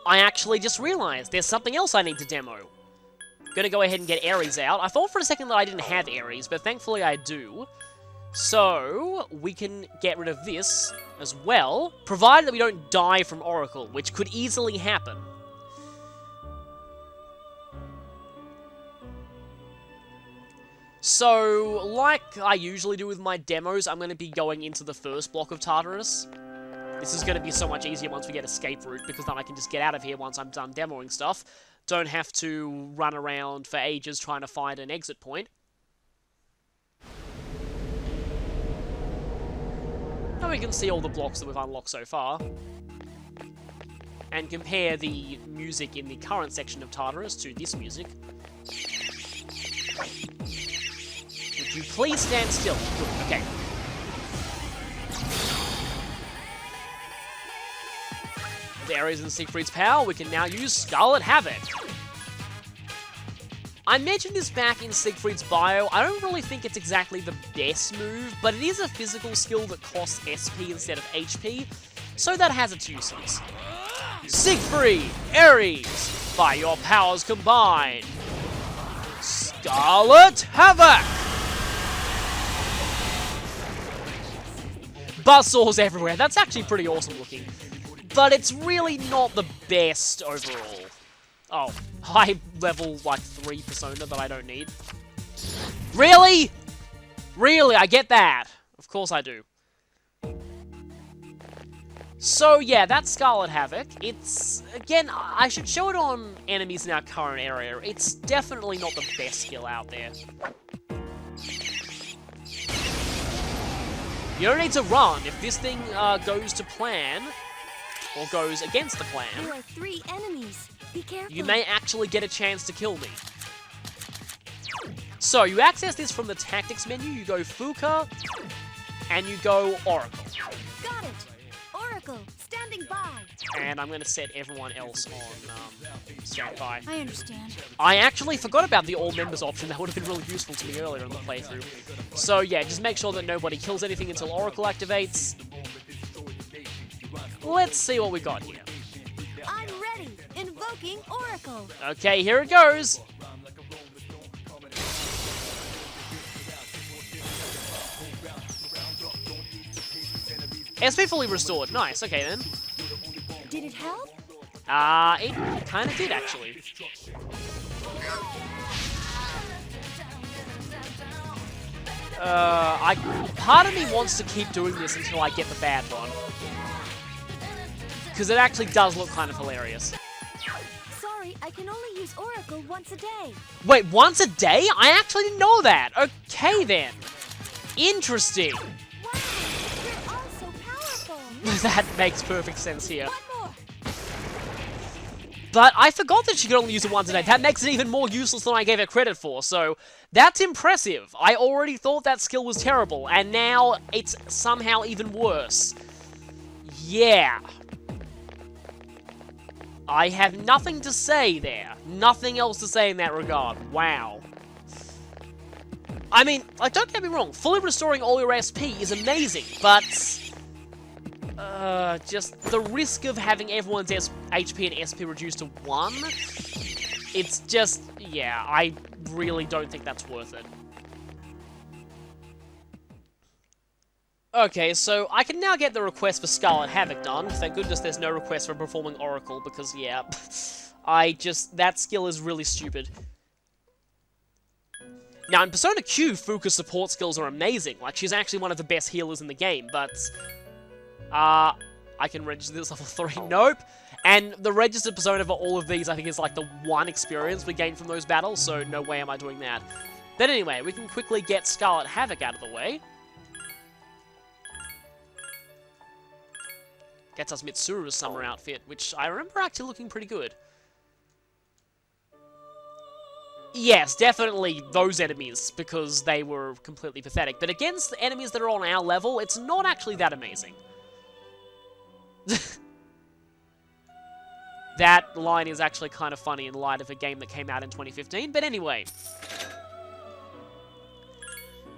I actually just realized there's something else I need to demo. Gonna go ahead and get Ares out. I thought for a second that I didn't have Ares, but thankfully I do. So, we can get rid of this as well, provided that we don't die from Oracle, which could easily happen. So, like I usually do with my demos, I'm going to be going into the first block of Tartarus. This is going to be so much easier once we get escape route, because then I can just get out of here once I'm done demoing stuff. Don't have to run around for ages trying to find an exit point. Now we can see all the blocks that we've unlocked so far. And compare the music in the current section of Tartarus to this music. Would you please stand still? Good, okay. There is in Siegfried's power, we can now use Scarlet Havoc. I mentioned this back in Siegfried's bio. I don't really think it's exactly the best move, but it is a physical skill that costs SP instead of HP, so that has its uses. Siegfried, Ares, by your powers combined. Scarlet Havoc! Buzzsaws everywhere. That's actually pretty awesome looking. But it's really not the best overall. Oh, high level, like, 3 persona that I don't need. Really? Really, I get that. Of course I do. So, yeah, that's Scarlet Havoc. It's, again, I should show it on enemies in our current area. It's definitely not the best skill out there. You don't need to run. If this thing goes to plan, or goes against the plan, there are 3 enemies. Be careful. You may actually get a chance to kill me. So, you access this from the tactics menu, you go Fuka, and you go Oracle. Got it. Oracle, standing by. And I'm going to set everyone else on standby. I understand. I actually forgot about the all members option. That would have been really useful to me earlier in the playthrough. So yeah, just make sure that nobody kills anything until Oracle activates. Let's see what we got here. I'm ready. Invoking Oracle. Okay, here it goes. SP fully restored. Nice. Okay then. Did it help? It kind of did actually. Part of me wants to keep doing this until I get the bad one. Because it actually does look kind of hilarious. Sorry, I can only use Oracle once a day. Wait, once a day? I actually didn't know that. Okay then. Interesting. Wow, you're all so powerful. That makes perfect sense here. One more. But I forgot that she could only use it once a day. That makes it even more useless than I gave it credit for, so that's impressive. I already thought that skill was terrible, and now it's somehow even worse. Yeah. I have nothing to say there. Nothing else to say in that regard. Wow. I mean, like, don't get me wrong, fully restoring all your SP is amazing, but just the risk of having everyone's HP and SP reduced to 1, it's just, yeah, I really don't think that's worth it. Okay, so I can now get the request for Scarlet Havoc done. Thank goodness there's no request for performing Oracle, because, yeah, that skill is really stupid. Now, in Persona Q, Fuka's support skills are amazing. Like, she's actually one of the best healers in the game, but I can register this level 3. Nope. And the registered persona for all of these, I think, is like the 1 experience we gain from those battles, so no way am I doing that. But anyway, we can quickly get Scarlet Havoc out of the way. Gets us Mitsuru's summer outfit, which I remember actually looking pretty good. Yes, definitely those enemies, because they were completely pathetic. But against the enemies that are on our level, it's not actually that amazing. That line is actually kind of funny in light of a game that came out in 2015, but anyway.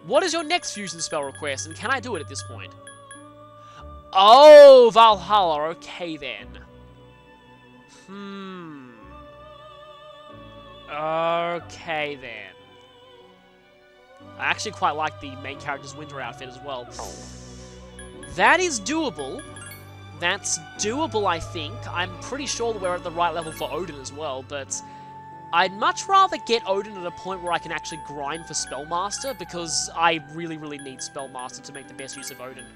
What is your next fusion spell request, and can I do it at this point? Oh, Valhalla, okay then. Okay, then. I actually quite like the main character's winter outfit as well. That is doable. That's doable, I think. I'm pretty sure that we're at the right level for Odin as well, but I'd much rather get Odin at a point where I can actually grind for Spellmaster, because I really, really need Spellmaster to make the best use of Odin.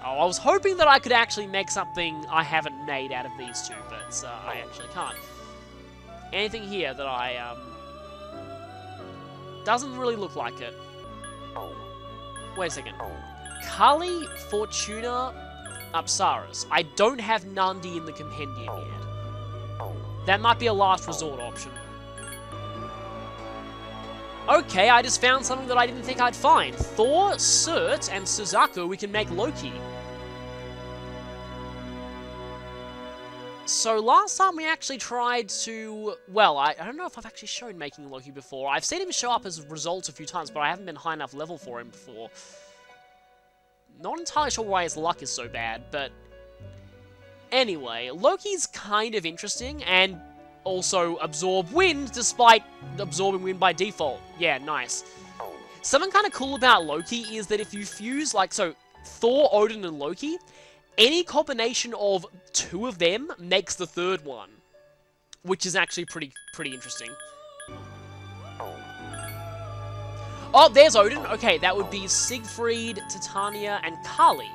Oh, I was hoping that I could actually make something I haven't made out of these two, but I actually can't. Anything here that I, doesn't really look like it. Wait a second. Kali, Fortuna, Apsaras. I don't have Nandi in the compendium yet. That might be a last resort option. Okay, I just found something that I didn't think I'd find. Thor, Surt, and Suzaku, we can make Loki. So last time we actually tried to... Well, I don't know if I've actually shown making Loki before. I've seen him show up as results a few times, but I haven't been high enough level for him before. Not entirely sure why his luck is so bad, but... Anyway, Loki's kind of interesting, and also absorb wind despite absorbing wind by default. Yeah, nice. Something kind of cool about Loki is that if you fuse, like, so, Thor, Odin, and Loki... Any combination of two of them makes the third one, which is actually pretty interesting. Oh, there's Odin. Okay, that would be Siegfried, Titania, and Kali.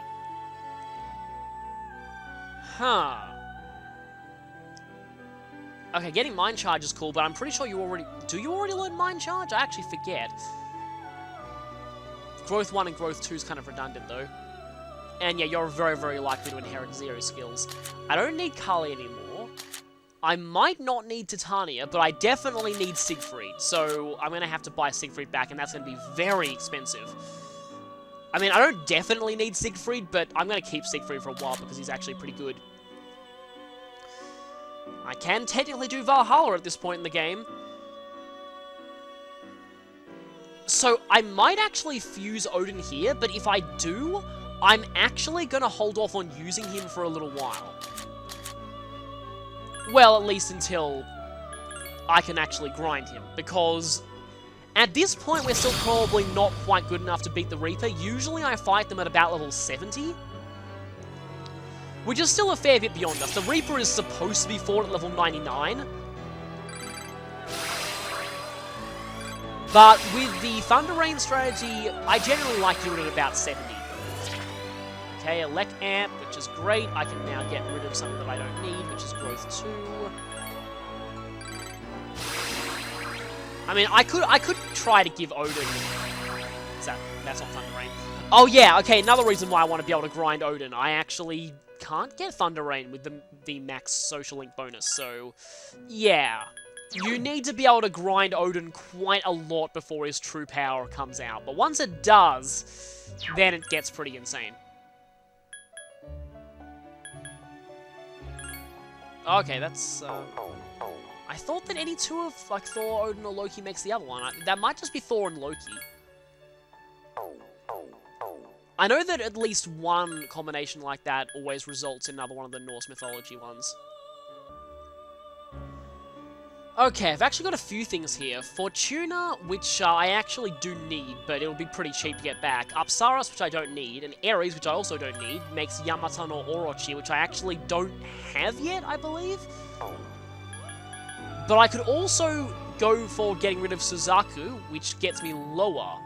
Huh. Okay, getting Mind Charge is cool, but I'm pretty sure you already... Do you already learn Mind Charge? I actually forget. Growth 1 and Growth 2 is kind of redundant, though. And yeah, you're very, very likely to inherit zero skills. I don't need Kali anymore. I might not need Titania, but I definitely need Siegfried. So I'm going to have to buy Siegfried back, and that's going to be very expensive. I mean, I don't definitely need Siegfried, but I'm going to keep Siegfried for a while because he's actually pretty good. I can technically do Valhalla at this point in the game. So I might actually fuse Odin here, but if I do... I'm actually going to hold off on using him for a little while. Well, at least until I can actually grind him, because at this point we're still probably not quite good enough to beat the Reaper. Usually I fight them at about level 70, which is still a fair bit beyond us. The Reaper is supposed to be fought at level 99. But with the Thunder Rain strategy, I generally like doing it at about 70. Okay, Elect Amp, which is great. I can now get rid of something that I don't need, which is Growth 2. I mean, I could try to give Odin... That's not Thunder Rain. Oh yeah, okay, another reason why I want to be able to grind Odin. I actually can't get Thunder Rain with the max social link bonus, so... Yeah. You need to be able to grind Odin quite a lot before his true power comes out. But once it does, then it gets pretty insane. Okay, that's, I thought that any two of, like, Thor, Odin, or Loki makes the other one. That might just be Thor and Loki. I know that at least one combination like that always results in another one of the Norse mythology ones. Okay, I've actually got a few things here. Fortuna, which I actually do need, but it'll be pretty cheap to get back. Apsaras, which I don't need, and Ares, which I also don't need, makes Yamatan or Orochi, which I actually don't have yet, I believe. But I could also go for getting rid of Suzaku, which gets me Loa.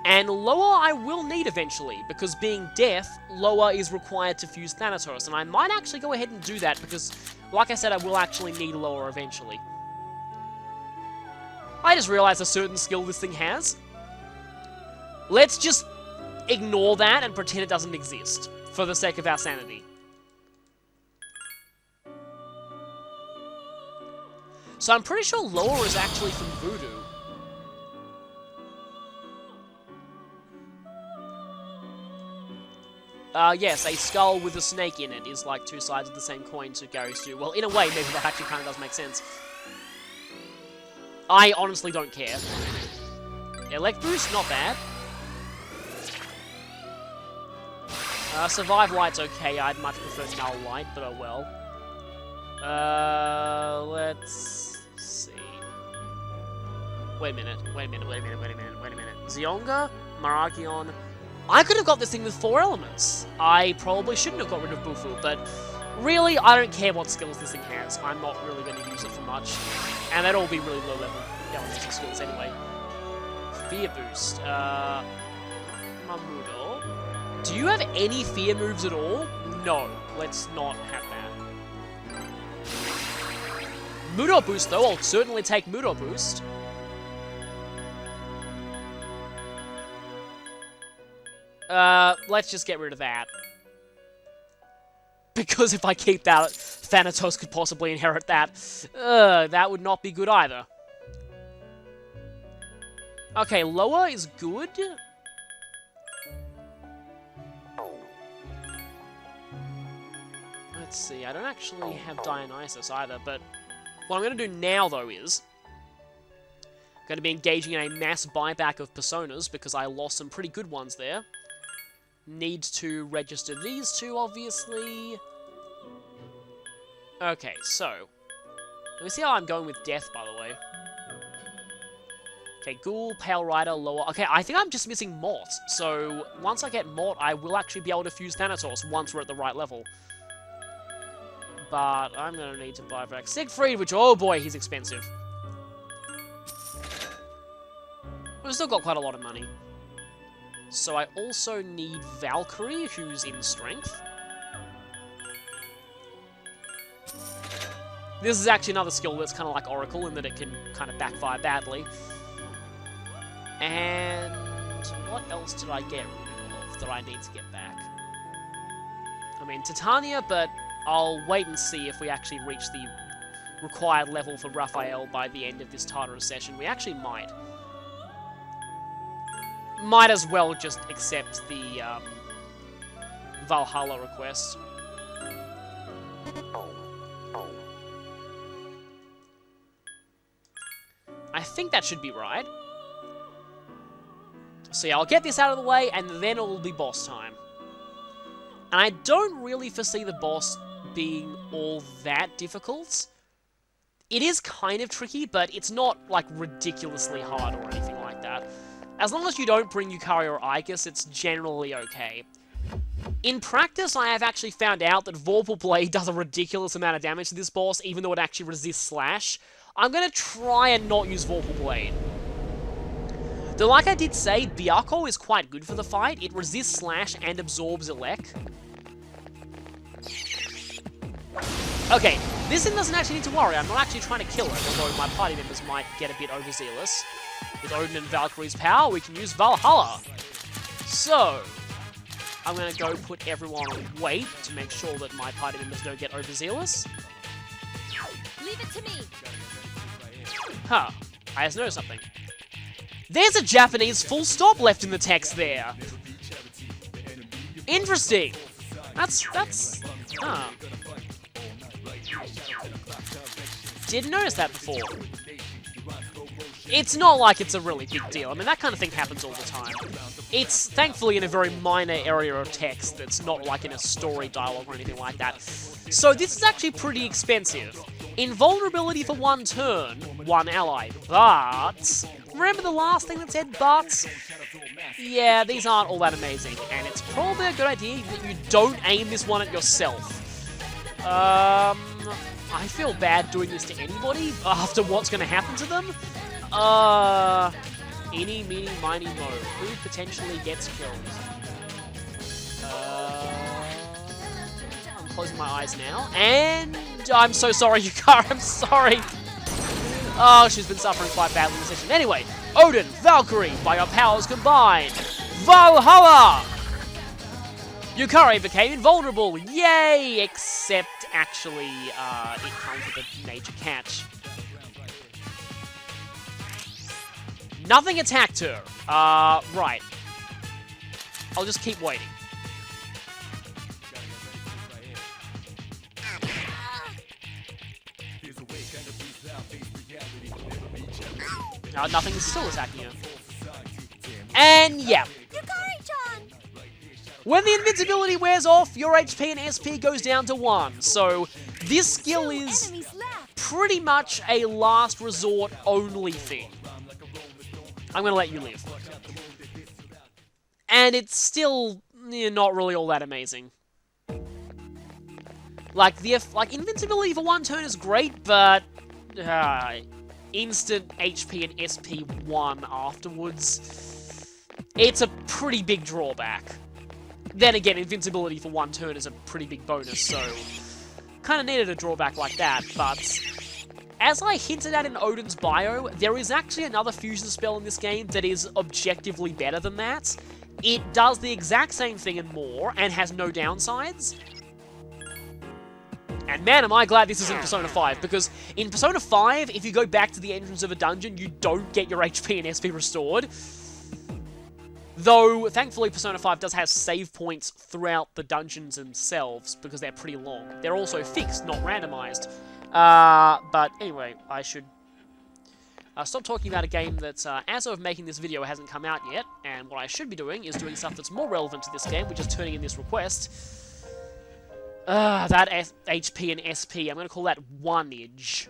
And Loa I will need eventually, because being deaf, Loa is required to fuse Thanatos, and I might actually go ahead and do that, because, like I said, I will actually need Loa eventually. I just realized a certain skill this thing has. Let's just ignore that and pretend it doesn't exist, for the sake of our sanity. So I'm pretty sure Loa is actually from Voodoo. Yes, a skull with a snake in it is like two sides of the same coin to Gary's do. Well, in a way, maybe that actually kind of does make sense. I honestly don't care. Elect Boost, not bad. Survive Light's okay, I'd much prefer Null Light, but oh well. let's see. Wait a minute. Zionga, Marakion. I could have got this thing with 4 elements. I probably shouldn't have got rid of Bufu, but really, I don't care what skills this thing has. I'm not really going to use it for much. And they'd all be really low level elemental skills anyway. Fear boost. Mamudo. Do you have any fear moves at all? No. Let's not have that. Mudo boost, though. I'll certainly take Mudo boost. Let's just get rid of that. Because if I keep that, Thanatos could possibly inherit that. That would not be good either. Okay, lower is good. Let's see, I don't actually have Dionysus either, but what I'm going to do now, though, is going to be engaging in a mass buyback of personas because I lost some pretty good ones there. Need to register these two, obviously. Okay, so let me see how I'm going with death, by the way. Okay, Ghoul, Pale Rider, lower. Okay, I think I'm just missing Mort. So once I get Mort, I will actually be able to fuse Thanatos once we're at the right level. But I'm going to need to buy back Siegfried, which, oh boy, he's expensive. We've still got quite a lot of money. So I also need Valkyrie, who's in strength. This is actually another skill that's kind of like Oracle in that it can kind of backfire badly. And what else did I get rid of that I need to get back? I mean, Titania, but I'll wait and see if we actually reach the required level for Raphael by the end of this Tartarus session. We actually might. Might as well just accept the Valhalla request. I think that should be right. So yeah, I'll get this out of the way, and then it'll be boss time. And I don't really foresee the boss being all that difficult. It is kind of tricky, but it's not, like, ridiculously hard or anything like that. As long as you don't bring Yukari or Igus, it's generally okay. In practice, I have actually found out that Vorpal Blade does a ridiculous amount of damage to this boss, even though it actually resists Slash. I'm going to try and not use Vorpal Blade. Though, like I did say, Byakko is quite good for the fight. It resists Slash and absorbs Elec. Okay, this thing doesn't actually need to worry. I'm not actually trying to kill it, although my party members might get a bit overzealous. With Odin and Valkyrie's power, we can use Valhalla. So, I'm going to go put everyone on wait to make sure that my party members don't get overzealous. Leave it to me. Huh. I just noticed something. There's a Japanese full stop left in the text there. Interesting. That's, huh. Didn't notice that before. It's not like it's a really big deal. I mean, that kind of thing happens all the time. It's thankfully in a very minor area of text that's not like in a story dialogue or anything like that. So this is actually pretty expensive. Invulnerability for 1 turn, 1 ally, but... Remember the last thing that said but? Yeah, these aren't all that amazing, and it's probably a good idea that you don't aim this one at yourself. I feel bad doing this to anybody after what's going to happen to them. Eeny, meeny, miny, mo. Who potentially gets killed? I'm closing my eyes now. And I'm so sorry, Yukari. I'm sorry. Oh, she's been suffering quite badly in this session. Anyway, Odin, Valkyrie, by your powers combined. Valhalla! Yukari became invulnerable. Yay! Except, actually, it comes with a major catch. Nothing attacked her. Right. I'll just keep waiting. Nothing is still attacking her. And yeah. When the invincibility wears off, your HP and SP goes down to 1. So this skill is pretty much a last resort only thing. I'm going to let you live. And it's still not really all that amazing. Like, invincibility for one turn is great, but instant HP and SP 1 afterwards, it's a pretty big drawback. Then again, invincibility for one turn is a pretty big bonus, so kind of needed a drawback like that, but as I hinted at in Odin's bio, there is actually another fusion spell in this game that is objectively better than that. It does the exact same thing and more, and has no downsides. And man, am I glad this is in Persona 5, because in Persona 5, if you go back to the entrance of a dungeon, you don't get your HP and SP restored. Though, thankfully, Persona 5 does have save points throughout the dungeons themselves, because they're pretty long. They're also fixed, not randomized. But anyway, I should stop talking about a game that, as of making this video, hasn't come out yet, and what I should be doing is doing stuff that's more relevant to this game, which is turning in this request. That HP and SP, I'm going to call that one-age.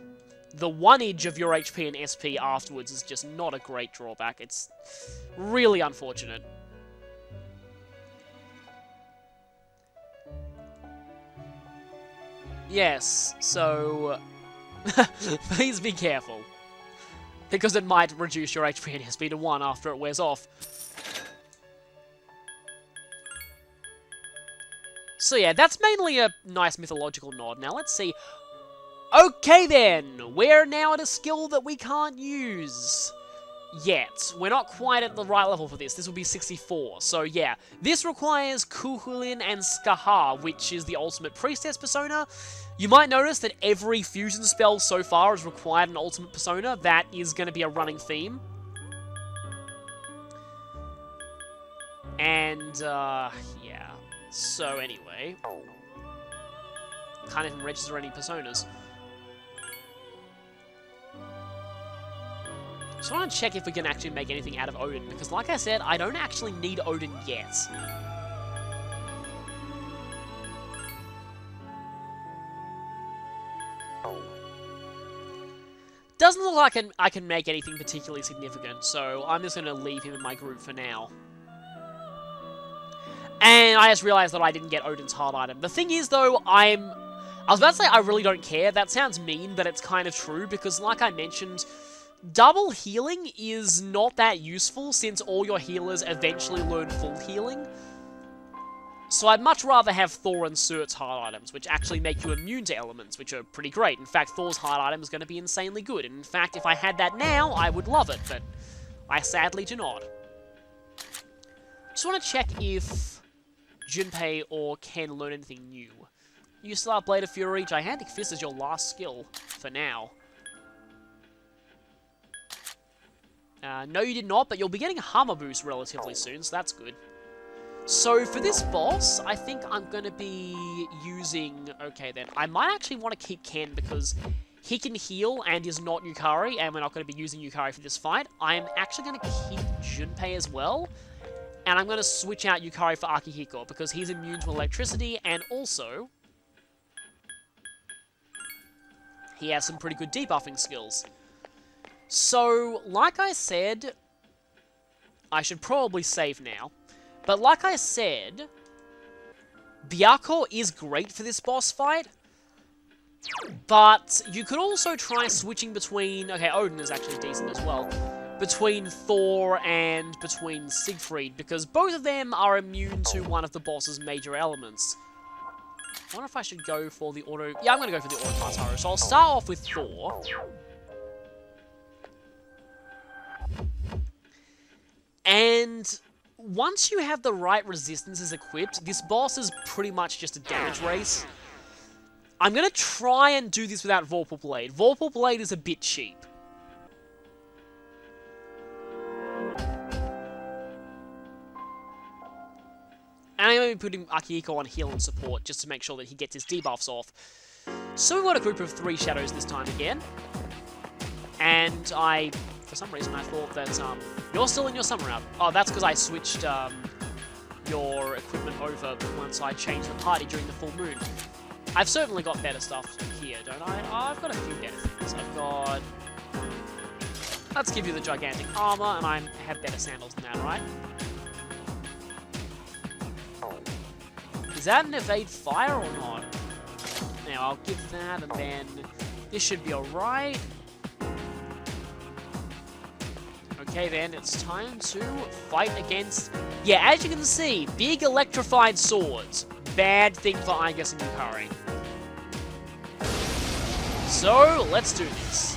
The one-age of your HP and SP afterwards is just not a great drawback. It's really unfortunate. Yes, so please be careful, because it might reduce your HP and SP to 1 after it wears off. So yeah, that's mainly a nice mythological nod. Now let's see. Okay then, we're now at a skill that we can't use yet. We're not quite at the right level for this. This will be 64. So yeah, this requires Kuhulin and Skaha, which is the ultimate priestess persona. You might notice that every fusion spell so far has required an ultimate persona. That is going to be a running theme. And, yeah. So anyway, can't even register any personas. Just want to check if we can actually make anything out of Odin, because like I said, I don't actually need Odin yet. Doesn't look like I can make anything particularly significant, so I'm just going to leave him in my group for now. And I just realized that I didn't get Odin's heart item. The thing is, though, I was about to say I really don't care. That sounds mean, but it's kind of true, because like I mentioned, double healing is not that useful, since all your healers eventually learn full healing. So I'd much rather have Thor and Surt's heart items, which actually make you immune to elements, which are pretty great. In fact, Thor's heart item is going to be insanely good. And in fact, if I had that now, I would love it, but I sadly do not. Just want to check if Junpei or Ken learn anything new. You still have Blade of Fury. Gigantic Fist is your last skill, for now. No, you did not, but you'll be getting a Hammer Boost relatively soon, so that's good. So, for this boss, I think I'm going to be using... Okay, then. I might actually want to keep Ken, because he can heal and is not Yukari, and we're not going to be using Yukari for this fight. I'm actually going to keep Junpei as well, and I'm going to switch out Yukari for Akihiko, because he's immune to electricity, and also he has some pretty good debuffing skills. So, like I said, I should probably save now. But like I said, Byakko is great for this boss fight. But you could also try switching between... Okay, Odin is actually decent as well. Between Thor and between Siegfried, because both of them are immune to one of the boss's major elements. I wonder if I should go for the auto... Yeah, I'm going to go for the auto Tartarus. So I'll start off with Thor. And once you have the right resistances equipped, this boss is pretty much just a damage race. I'm going to try and do this without Vorpal Blade. Vorpal Blade is a bit cheap. And I'm going to be putting Akihiko on heal and support just to make sure that he gets his debuffs off. So we've got a group of 3 shadows this time again. And for some reason, I thought that, you're still in your summer out. Oh, that's because I switched, your equipment over once I changed the party during the full moon. I've certainly got better stuff here, don't I? Oh, I've got a few better things. I've got... Let's give you the gigantic armor, and I have better sandals than that, right? Is that an evade fire or not? Now, I'll give that, and then this should be alright. Okay, then, it's time to fight against... Yeah, as you can see, big electrified swords. Bad thing for Igus and Yukari. So, let's do this.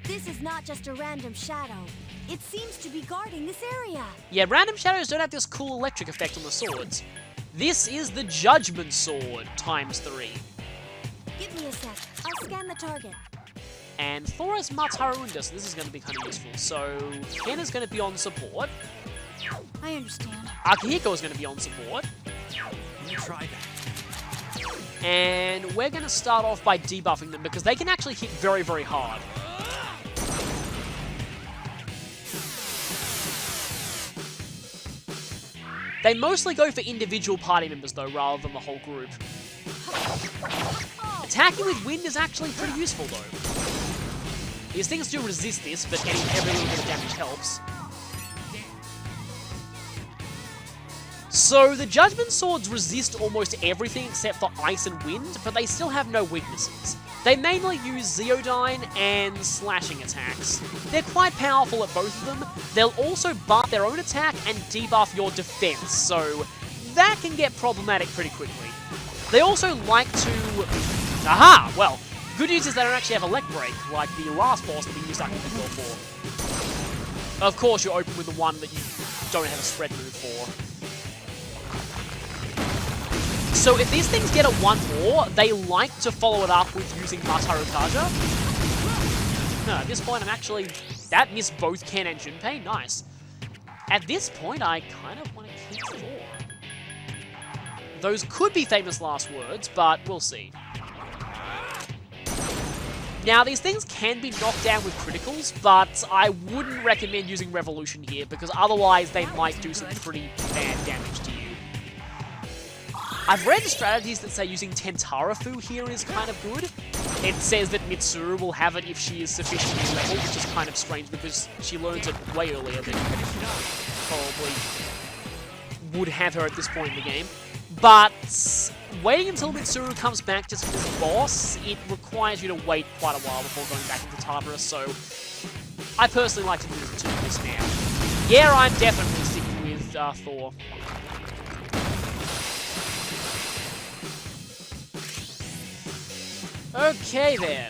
This is not just a random shadow. It seems to be guarding this area. Yeah, random shadows don't have this cool electric effect on the swords. This is the Judgment Sword ×3. Give me a sec. I'll scan the target. And Thoris Matarunda, so this is going to be kind of useful. So, Ken is going to be on support. I understand. Akihiko is going to be on support. Let me try that. And we're going to start off by debuffing them because they can actually hit very, very hard. They mostly go for individual party members though, rather than the whole group. Attacking with wind is actually pretty useful though. These things do resist this, but getting every little bit of damage helps. So, the Judgment Swords resist almost everything except for ice and wind, but they still have no weaknesses. They mainly use Zeodyne and slashing attacks. They're quite powerful at both of them. They'll also buff their own attack and debuff your defense, so that can get problematic pretty quickly. They also like to... Aha! Well, good news is they don't actually have a leg break, like the last boss that we used Akihiko for. Of course, you open with the one that you don't have a spread move for. So if these things get a 1-4, they like to follow it up with using Matarukaja. No, at this point I'm actually... That missed both Ken and Junpei, nice. At this point I kind of want to keep Thor. Those could be famous last words, but we'll see. Now these things can be knocked down with criticals, but I wouldn't recommend using Revolution here because otherwise they might do some pretty bad damage to you. I've read strategies that say using Tentarafu here is kind of good. It says that Mitsuru will have it if she is sufficiently leveled, which is kind of strange because she learns it way earlier than probably would have her at this point in the game. But waiting until Mitsuru comes back just for this boss, it requires you to wait quite a while before going back into Tartarus, so I personally like to do this now. Yeah, I'm definitely sticking with Thor. Okay then,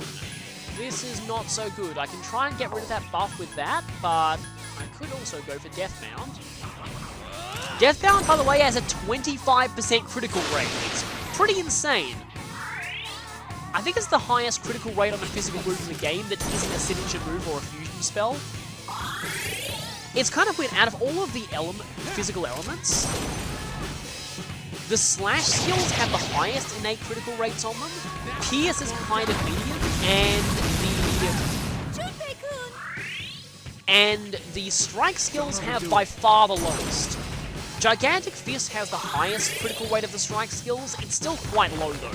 this is not so good. I can try and get rid of that buff with that, but I could also go for Deathbound. Deathbound, by the way, has a 25% critical rate. It's pretty insane. I think it's the highest critical rate on a physical move in the game that isn't a signature move or a fusion spell. It's kind of weird, out of all of the physical elements, the slash skills have the highest innate critical rates on them. Pierce is kind of medium, and the strike skills have by far the lowest. Gigantic Fist has the highest critical rate of the strike skills. It's still quite low though.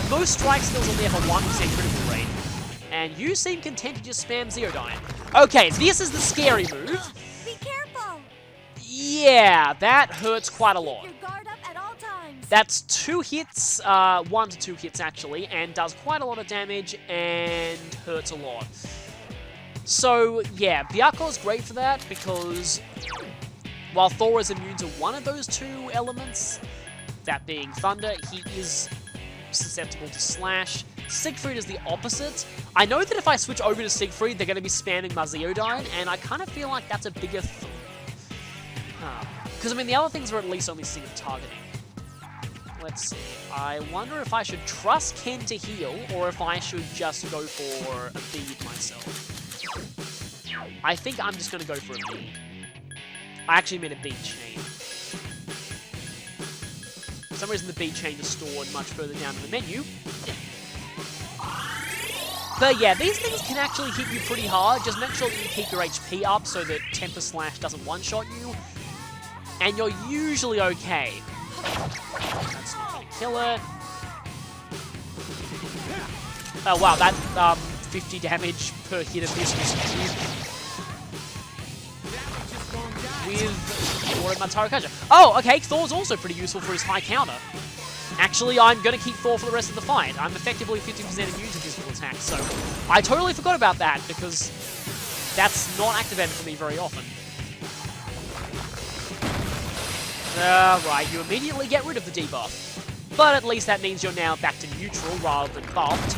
Most strike skills only have a 1% critical rate. And you seem content to just spam Zeodyne. Okay, this is the scary move. Be careful. Yeah, that hurts quite a lot. Keep your guard up at all times. That's 2 hits, 1 to 2 hits actually, and does quite a lot of damage and hurts a lot. So yeah, Byaku's great for that because while Thor is immune to one of those 2 elements, that being Thunder, he is susceptible to Slash. Siegfried is the opposite. I know that if I switch over to Siegfried, they're going to be spamming my Zeodyne, and I kind of feel like that's a bigger... Because, I mean, the other things are at least only single targeting. Let's see. I wonder if I should trust Ken to heal, or if I should just go for a bead myself. I think I'm just going to go for a bead. I actually meant a bead chain. For some reason, the bead chain is stored much further down in the menu. But yeah, these things can actually hit you pretty hard. Just make sure that you keep your HP up so that Temper Slash doesn't one-shot you. And you're usually okay. That's not gonna kill it. Oh wow, that 50 damage per hit of this was with Marakukala. Oh, okay, Thor's also pretty useful for his high counter. Actually, I'm going to keep Thor for the rest of the fight. I'm effectively 50% immune to physical attacks, so I totally forgot about that, because that's not activated for me very often. Right, you immediately get rid of the debuff. But at least that means you're now back to neutral rather than buffed.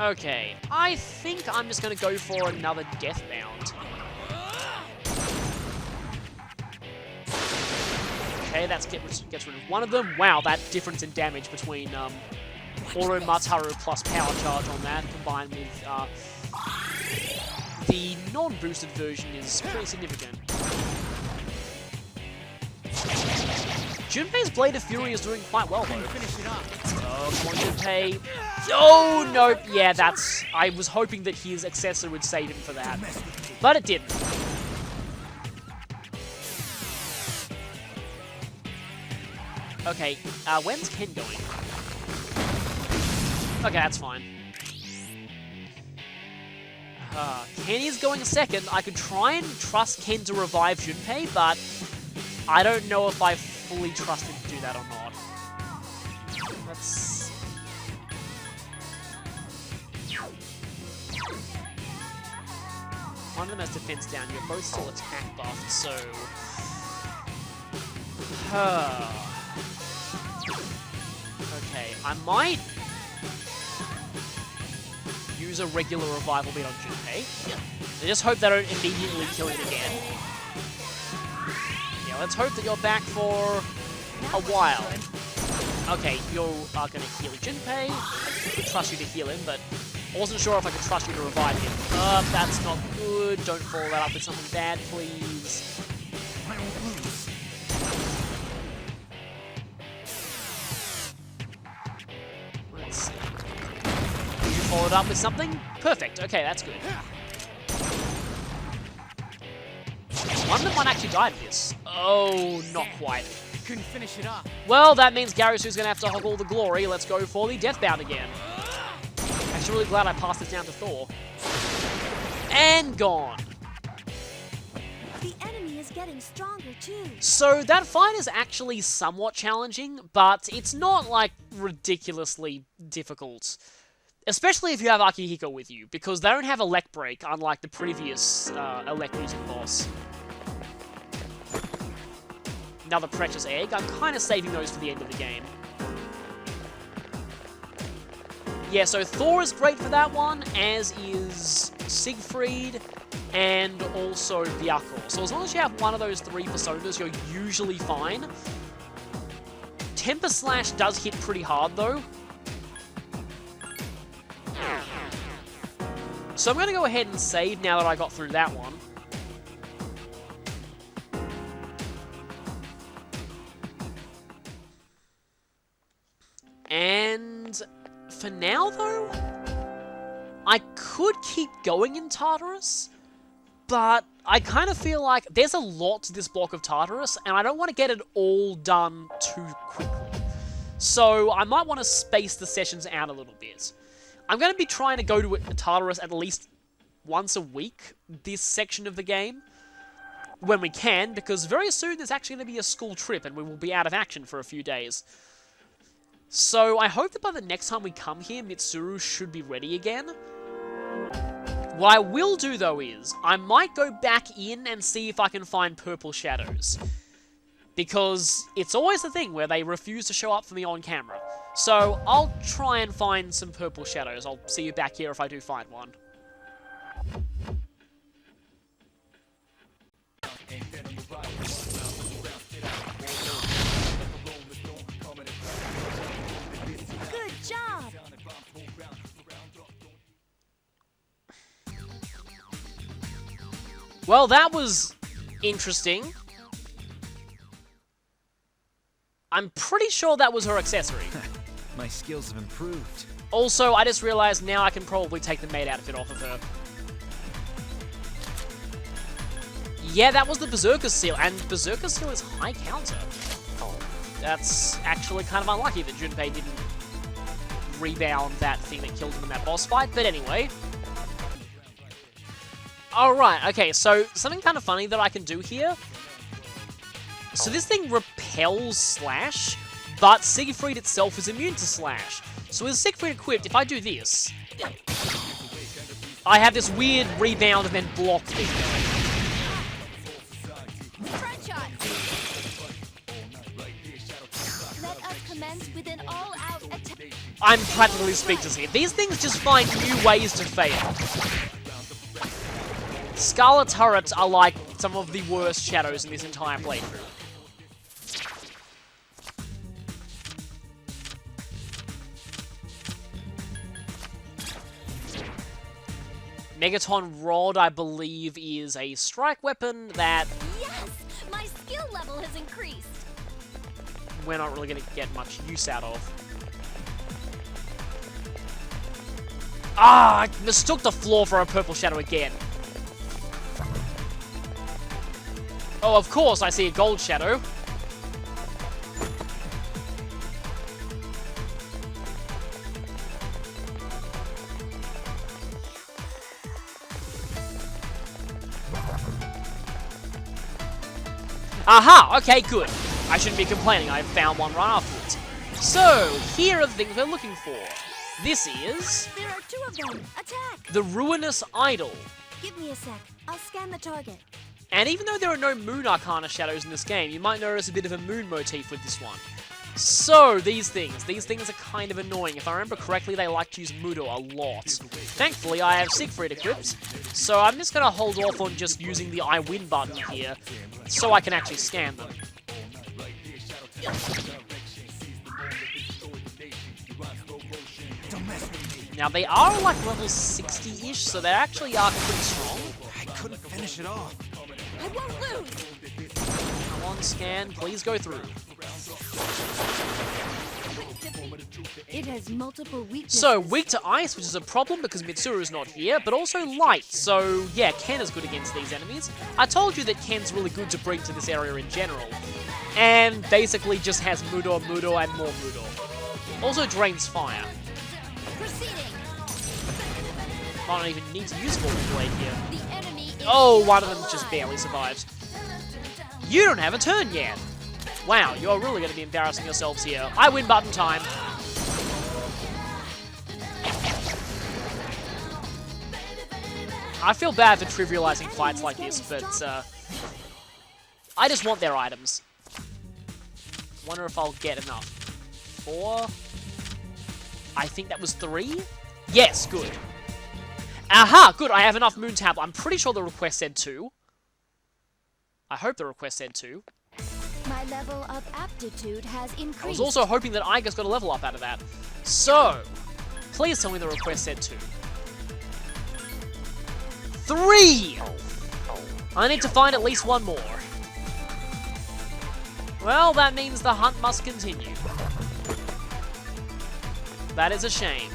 Okay, I think I'm just going to go for another Deathbound. Okay, that gets rid of one of them. Wow, that difference in damage between Auto Mataru plus Power Charge on that, combined with the non-boosted version, is pretty significant. Junpei's Blade of Fury is doing quite well, though. Oh, come on, Junpei. Oh, nope. Yeah, that's... I was hoping that his accessor would save him for that, but it didn't. Okay, when's Ken going? Okay, that's fine. Ken is going second. I could try and trust Ken to revive Junpei, but I don't know if I fully trust him to do that or not. Let's... One of them has defense down. You're both still attack buffed, so... Okay, I might use a regular revival beat on Junpei. I just hope they don't immediately kill him again. Yeah, let's hope that you're back for a while. Okay, you are going to heal Junpei. I could trust you to heal him, but I wasn't sure if I could trust you to revive him. That's not good. Don't follow that up with something bad, please. Let's see. You followed up with something? Perfect. Okay, that's good. One of them might actually die to this. Oh, not quite. Couldn't finish it up. Well, that means Garisu's going to have to hog all the glory. Let's go for the Deathbound again. Actually, really glad I passed this down to Thor. And gone. The enemy is getting stronger too. So that fight is actually somewhat challenging, but it's not, like, ridiculously difficult. Especially if you have Akihiko with you, because they don't have Elect Break, unlike the previous Elect using boss. Another Precious Egg. I'm kind of saving those for the end of the game. Yeah, so Thor is great for that one, as is Siegfried, and also Byakuya. So as long as you have one of those three personas, you're usually fine. Temper Slash does hit pretty hard, though. So I'm going to go ahead and save now that I got through that one. And for now, though, I could keep going in Tartarus, but I kind of feel like there's a lot to this block of Tartarus, and I don't want to get it all done too quickly. So I might want to space the sessions out a little bit. I'm going to be trying to go to Tartarus at least once a week, this section of the game, when we can, because very soon there's actually going to be a school trip, and we will be out of action for a few days. So I hope that by the next time we come here, Mitsuru should be ready again. What I will do, though, is I might go back in and see if I can find purple shadows. Because it's always the thing where they refuse to show up for me on camera. So I'll try and find some purple shadows. I'll see you back here if I do find one. Good job. Well, that was interesting. I'm pretty sure that was her accessory. My skills have improved. Also, I just realized now I can probably take the maid outfit off of her. Yeah, that was the Berserker Seal, and Berserker Seal is high counter. That's actually kind of unlucky that Junpei didn't rebound that thing that killed him in that boss fight, but anyway. Alright, okay, so something kind of funny that I can do here. So this thing repels Slash, but Siegfried itself is immune to Slash. So with Siegfried equipped, if I do this, I have this weird rebound and then block thing. Front shot. Let us commence with an all-out attack. I'm practically speechless here. These things just find new ways to fail. Scarlet turrets are like some of the worst shadows in this entire playthrough. Megaton Rod, I believe, is a strike weapon that Yes! My skill level has increased. we're not really going to get much use out of. Ah, I mistook the floor for a purple shadow again. Oh, of course, I see a gold shadow. Aha! Okay, good. I shouldn't be complaining. I found one right afterwards. So, here are the things we're looking for. This is There are two of them. Attack! the Ruinous Idol. Give me a sec. I'll scan the target. And even though there are no Moon Arcana shadows in this game, you might notice a bit of a moon motif with this one. So, these things are kind of annoying. If I remember correctly, they like to use Mudo a lot. Thankfully, I have Siegfried equipped, so I'm just going to hold off on just using the I win button here, so I can actually scan them. Now, they are like level 60-ish, so they actually are pretty strong. I couldn't finish it off. I won't lose! Come on, scan. Please go through. It has multiple weaknesses. So, weak to ice, which is a problem because Mitsuru's not here, but also light. So, yeah, Ken is good against these enemies. I told you that Ken's really good to bring to this area in general. And basically just has Mudo, Mudo, and more Mudo. Also drains fire. Proceeding. I don't even need to use Golden Blade here. The enemy is Oh, one of them just barely survives. You don't have a turn yet. Wow, you're really going to be embarrassing yourselves here. I win button time. I feel bad for trivializing fights like this, but I just want their items. Wonder if I'll get enough. 4. I think that was 3. Yes, good. Aha, good. I have enough Moon Tablet. I'm pretty sure the request said 2. I hope the request said 2. My level of aptitude has increased. I was also hoping that Igus got a level up out of that. So, please tell me the request said 2. 3! I need to find at least one more. Well, that means the hunt must continue. That is a shame.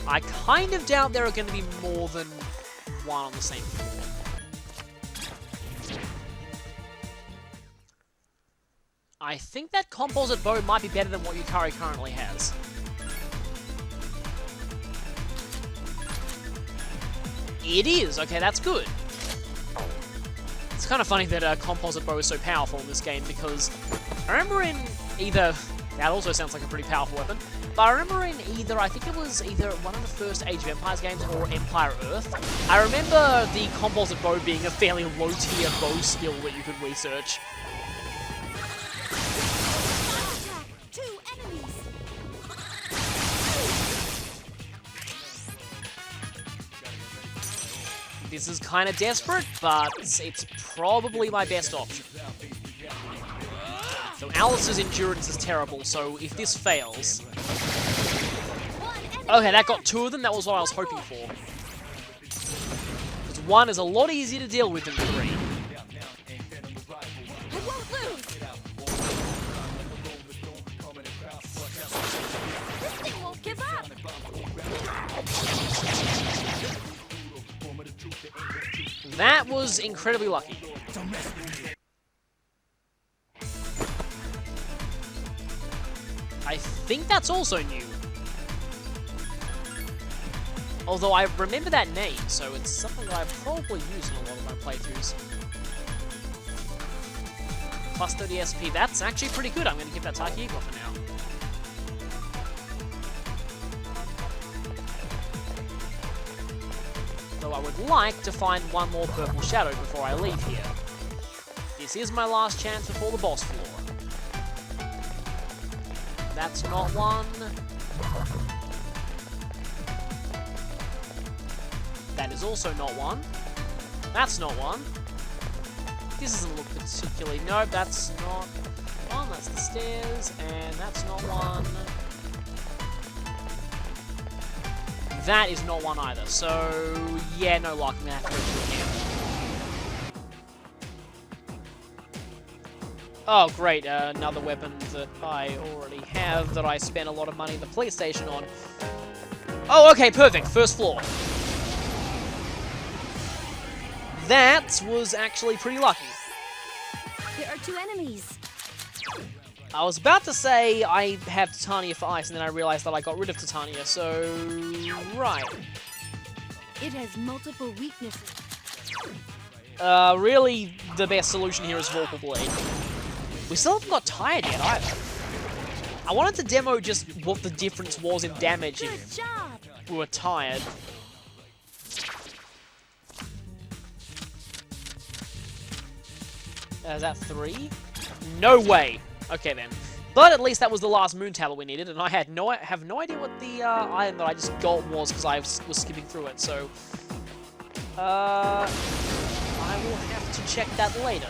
I kind of doubt there are going to be more than one on the same floor. I think that composite bow might be better than what Yukari currently has. It is! Okay, that's good. It's kind of funny that a composite bow is so powerful in this game, because I remember in either... That also sounds like a pretty powerful weapon. But I remember in either, I think it was either one of the first Age of Empires games or Empire Earth, I remember the composite bow being a fairly low-tier bow skill that you could research. Attack! 2 enemies! This is kind of desperate, but it's probably my best option. So Alice's endurance is terrible, so if this fails... Okay, that got 2 of them, that was what I was hoping for. Because 1 is a lot easier to deal with than 3. I won't lose! This thing won't give up! That was incredibly lucky. Don't mess with me. I think that's also new. Although I remember that name, so it's something that I've probably used in a lot of my playthroughs. Plus 30 SP, that's actually pretty good. I'm going to give that Takiko for now. Though I would like to find one more purple shadow before I leave here. This is my last chance before the boss floor. That's not one. That is also not one. That's not one. This doesn't look particularly... Nope, that's not one. That's the stairs. And that's not one. That is not one either. So, yeah, no luck. I'm going to have to go through again. Oh, great. Another weapon that I already have that I spent a lot of money at the police station on. Oh, okay, perfect. First floor. That was actually pretty lucky. There are 2 enemies. I was about to say I have Titania for ice, and then I realized that I got rid of Titania, so... Right. It has multiple weaknesses. Really, the best solution here is Vorpal Blade. We still haven't got tired yet, either. I wanted to demo just what the difference was in damage Good if job. we were tired. Is that 3? No way! Okay then. But at least that was the last moon tablet we needed, and I have no idea what the item that I just got was because I was skipping through it, so... I will have to check that later.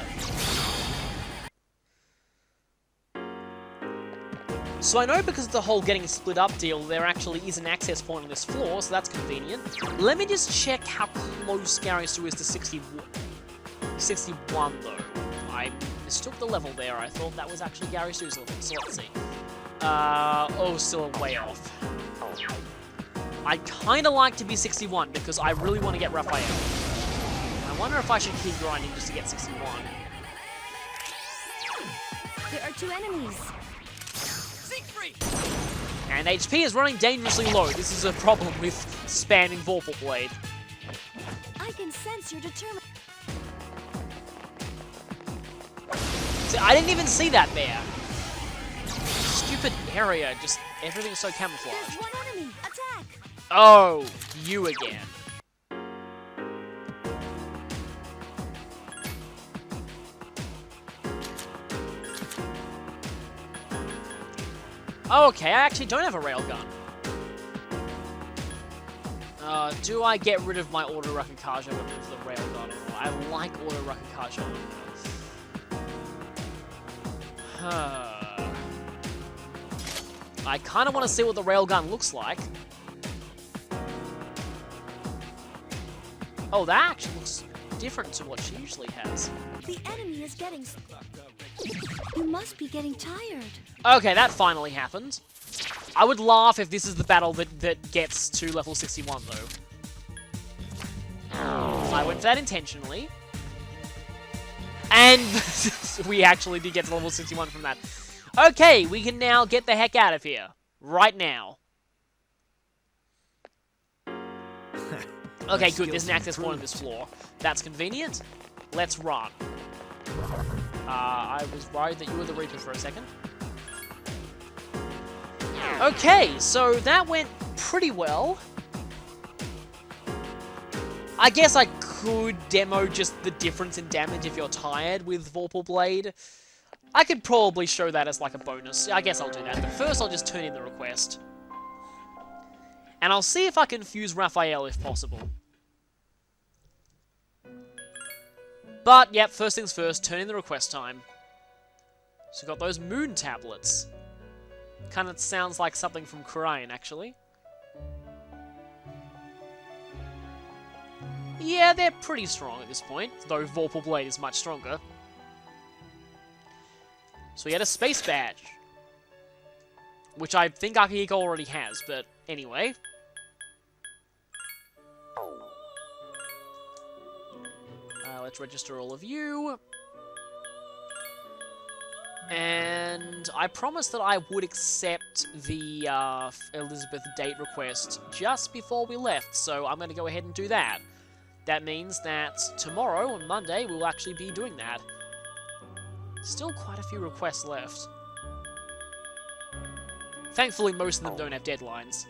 So I know because of the whole getting split up deal, there actually is an access point on this floor, so that's convenient. Let me just check how close Gary Sue is to 61. 61 though. I mistook the level there. I thought that was actually Gary Sue's level, so let's see. Oh, still a way off. I'd kinda like to be 61 because I really want to get Raphael. I wonder if I should keep grinding just to get 61. There are 2 enemies. And HP is running dangerously low. This is a problem with spamming Vorpal Blade. I can sense your determination. See, I didn't even see that there. Stupid area, just everything's so camouflaged. There's 1 enemy. Attack. Oh, you again. Okay, I actually don't have a railgun. Do I get rid of my auto Rakukaja with the railgun? I like auto Rakukaja. I kind of want to see what the railgun looks like. Oh, that actually looks different to what she usually has. The enemy is getting... You must be getting tired. Okay, that finally happened. I would laugh if this is the battle that gets to level 61, though. I went for that intentionally. And we actually did get to level 61 from that. Okay, we can now get the heck out of here. Right now. Okay, good. There's an access point on this floor. That's convenient. Let's run. I was worried that you were the Reaper for a second. Okay, so that went pretty well. I guess I could demo just the difference in damage if you're tired with Vorpal Blade. I could probably show that as like a bonus. I guess I'll do that. But first I'll just turn in the request. And I'll see if I can fuse Raphael if possible. But, yep, first things first, turn in the request time. So we've got those moon tablets. Kind of sounds like something from Korean, actually. Yeah, they're pretty strong at this point, though Vorpal Blade is much stronger. So we get a space badge. Which I think Akihiko already has, but anyway. let's register all of you. And I promised that I would accept the Elizabeth date request just before we left, so I'm going to go ahead and do that. That means that tomorrow, on Monday, we'll actually be doing that. Still quite a few requests left. Thankfully, most of them don't have deadlines.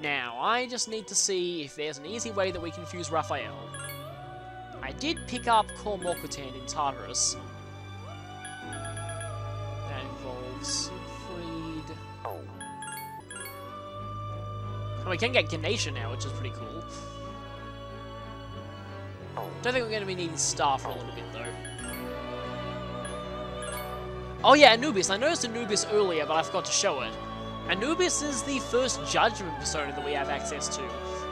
Now, I just need to see if there's an easy way that we can fuse Raphael. I did pick up Kormokutan in Tartarus. That involves Siegfried. And we can get Ganesha now, which is pretty cool. Don't think we're going to be needing Star for a little bit, though. Oh yeah, Anubis. I noticed Anubis earlier, but I forgot to show it. Anubis is the first Judgment persona that we have access to,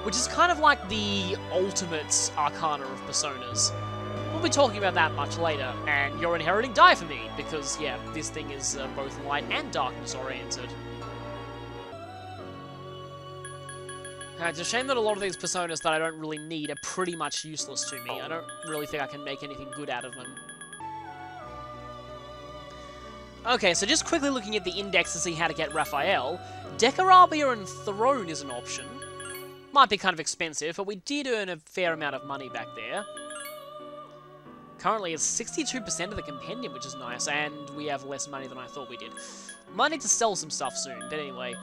which is kind of like the ultimate arcana of personas. We'll be talking about that much later, and you're inheriting Die for me, because, yeah, this thing is both light and darkness oriented. It's a shame that a lot of these personas that I don't really need are pretty much useless to me. I don't really think I can make anything good out of them. Okay, so just quickly looking at the index to see how to get Raphael, Decarabia and Throne is an option. Might be kind of expensive, but we did earn a fair amount of money back there. Currently it's 62% of the compendium, which is nice, and we have less money than I thought we did. Might need to sell some stuff soon, but anyway.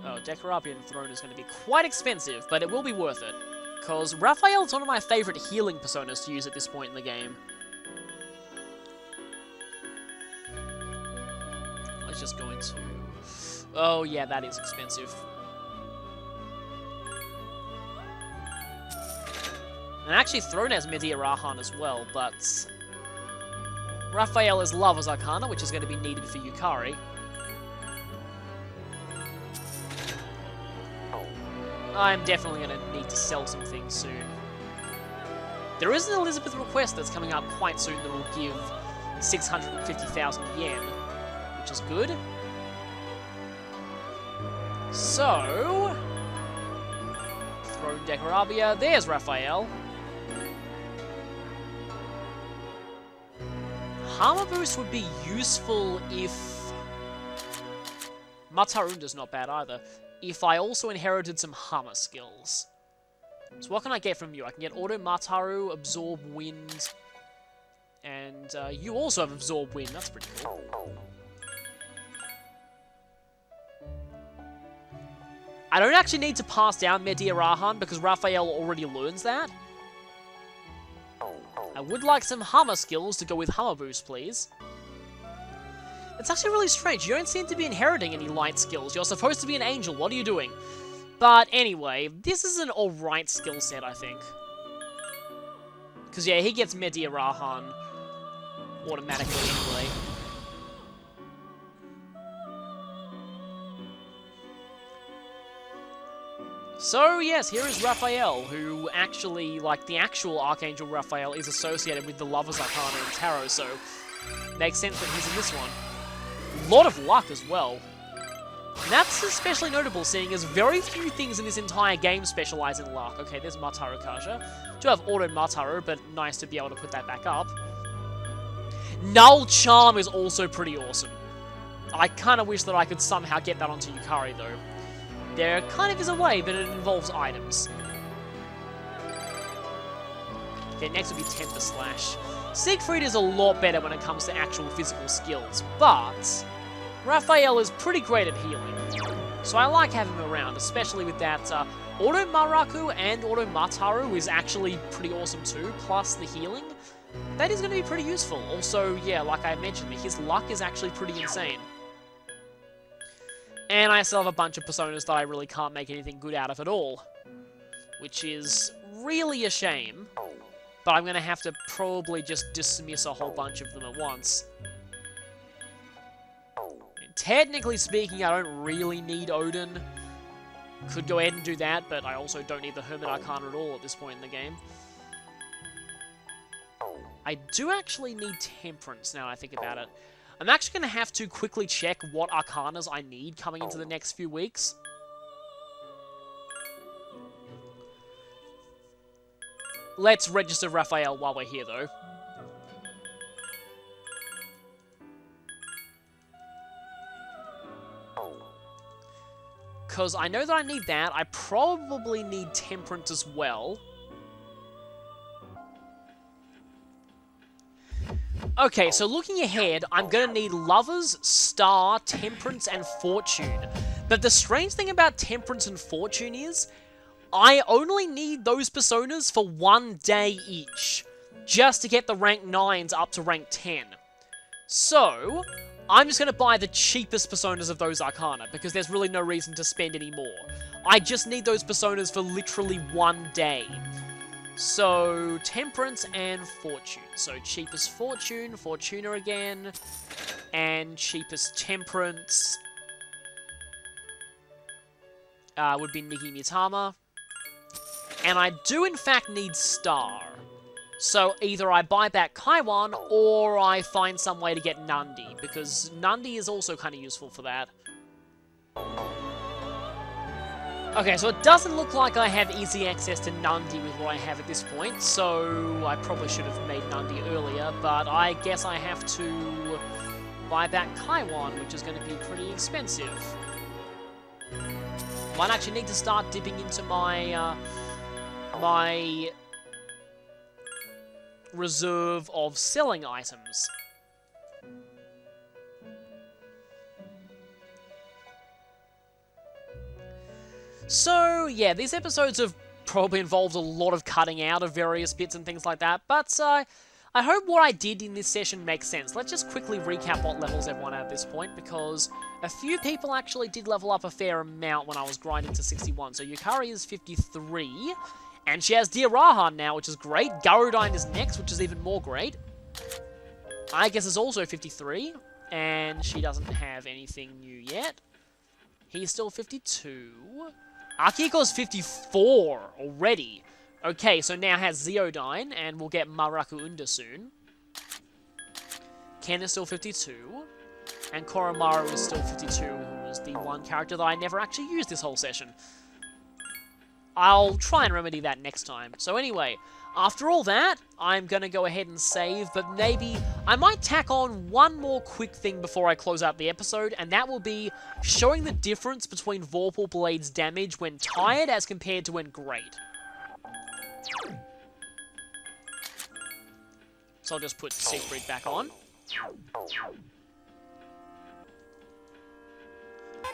Oh, Decarabia and Throne is going to be quite expensive, but it will be worth it. Because Raphael's one of my favourite healing personas to use at this point in the game. Let's just go into... Oh yeah, that is expensive. And actually Throne has Medea Rahan as well, but... Raphael is Lover's Arcana, which is going to be needed for Yukari. I'm definitely going to need to sell some things soon. There is an Elizabeth request that's coming up quite soon that will give 650,000 yen, which is good. So... Throne Decarabia, there's Raphael. Hammer Boost would be useful if... Matarunda's not bad either. If I also inherited some Hammer skills. So what can I get from you? I can get Auto Mataru, Absorb Wind, and you also have Absorb Wind. That's pretty cool. I don't actually need to pass down Medea Rahan because Raphael already learns that. I would like some Hammer skills to go with Hammer Boost, please. It's actually really strange. You don't seem to be inheriting any light skills. You're supposed to be an angel. What are you doing? But anyway, this is an alright skill set, I think. Because, yeah, he gets Medea Rahan automatically anyway. So, yes, here is Raphael, who actually, like, the actual Archangel Raphael is associated with the Lover's Arcana and Tarot, so makes sense that he's in this one. Lot of luck as well. And that's especially notable, seeing as very few things in this entire game specialize in luck. Okay, there's Mataru Kaja. Do have Auto Mataru, but nice to be able to put that back up. Null Charm is also pretty awesome. I kind of wish that I could somehow get that onto Yukari, though. There kind of is a way, but it involves items. Okay, next would be Temper Slash. Siegfried is a lot better when it comes to actual physical skills, but Raphael is pretty great at healing. So I like having him around, especially with that Auto Maraku and Auto Mataru is actually pretty awesome too, plus the healing. That is going to be pretty useful. Also, yeah, like I mentioned, his luck is actually pretty insane. And I still have a bunch of personas that I really can't make anything good out of at all, which is really a shame. But I'm going to have to probably just dismiss a whole bunch of them at once. And technically speaking, I don't really need Odin. Could go ahead and do that, but I also don't need the Hermit Arcana at all at this point in the game. I do actually need Temperance now I think about it. I'm actually going to have to quickly check what Arcanas I need coming into the next few weeks. Let's register Raphael while we're here, though. Because I know that I need that. I probably need Temperance as well. Okay, so looking ahead, I'm going to need Lovers, Star, Temperance, and Fortune. But the strange thing about Temperance and Fortune is, I only need those personas for 1 day each, just to get the rank 9s up to rank 10. So, I'm just going to buy the cheapest personas of those Arcana, because there's really no reason to spend any more. I just need those personas for literally 1 day. So, Temperance and Fortune. So, cheapest Fortune, Fortuna again, and cheapest Temperance would be Niki Mitama. And I do, in fact, need Star. So, either I buy back Kaiwan, or I find some way to get Nandi, because Nandi is also kind of useful for that. Okay, so it doesn't look like I have easy access to Nandi with what I have at this point, so I probably should have made Nandi earlier, but I guess I have to buy back Kaiwan, which is going to be pretty expensive. Might actually need to start dipping into my, my reserve of selling items. So, yeah, these episodes have probably involved a lot of cutting out of various bits and things like that, but I hope what I did in this session makes sense. Let's just quickly recap what levels everyone had at this point, because a few people actually did level up a fair amount when I was grinding to 61. So Yukari is 53, and she has Dear Rahan now, which is great. Garudine is next, which is even more great. I guess is also 53, and she doesn't have anything new yet. He's still 52. Akiko's 54 already. Okay, so now has Zeodine, and we'll get Marakuunda soon. Ken is still 52. And Koromaru is still 52, who is the one character that I never actually used this whole session. I'll try and remedy that next time. So anyway, after all that, I'm going to go ahead and save, but maybe I might tack on one more quick thing before I close out the episode, and that will be showing the difference between Vorpal Blade's damage when tired as compared to when great. So I'll just put Siegfried back on.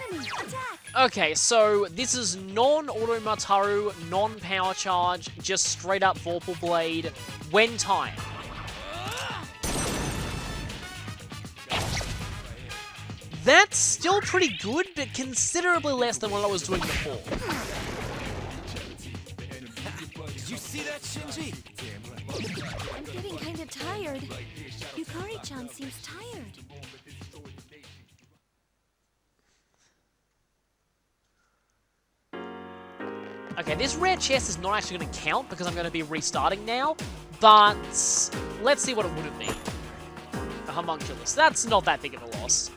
Enemy, attack! Okay, so this is non-Auto Mataru, non-Power Charge, just straight up Vorpal Blade when tired. That's still pretty good, but considerably less than what I was doing before. Did you see that, Shinji? I'm getting kind of tired. Yukari-chan seems tired. Okay, this rare chest is not actually going to count because I'm going to be restarting now, but let's see what it would have been. A homunculus. That's not that big of a loss.